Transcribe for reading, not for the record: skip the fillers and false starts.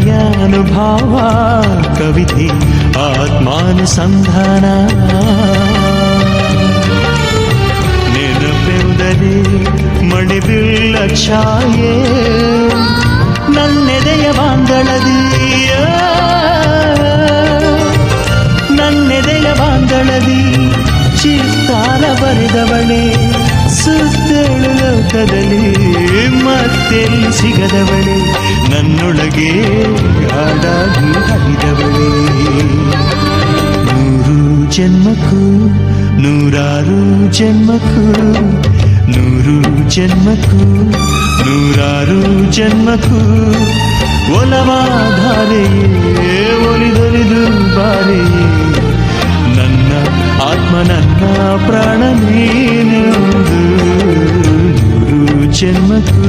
ಪ್ರಣಯಾನುಭಾವ ಕವಿತೆ ಆತ್ಮಾನುಸಂಧಾನ ನೆನಪೆಂದರೆ ಮಣಿಬಿಲ್ಲ ಛಾಯೆ ನನ್ನೆದೆಯ ಬಾಂಧಳದಿಯ ನನ್ನೆದೆಯ ಬಾಂಧಳದಿ ಚಿತ್ತಾರ ಬರೆದವಳೆ ಸುತ್ತೇಳು ಲೋಕದಲ್ಲಿ ಮತ್ತೆಲ್ಲಿ ಸಿಗದವಳೆ ನನ್ನೊಳಗೆ ಹಾಡಾಗಿ ಹರಿದವಳೆ ನೂರು ಜನ್ಮಕ್ಕೂ ನೂರಾರು ಜನ್ಮಕ್ಕೂ ನೂರು ಜನ್ಮಕ್ಕೂ ನೂರಾರು ಜನ್ಮಕ್ಕೂ ಒಲವಾಧಾರೆಯೇ ಒಲಿದೊಲಿದು ಬಾರೆಯೇ ನನ್ನ ಆತ್ಮ ನನ್ನ ಪ್ರಾಣ ನೀನೆಂದು ನೂರು ಜನ್ಮಕ್ಕೂ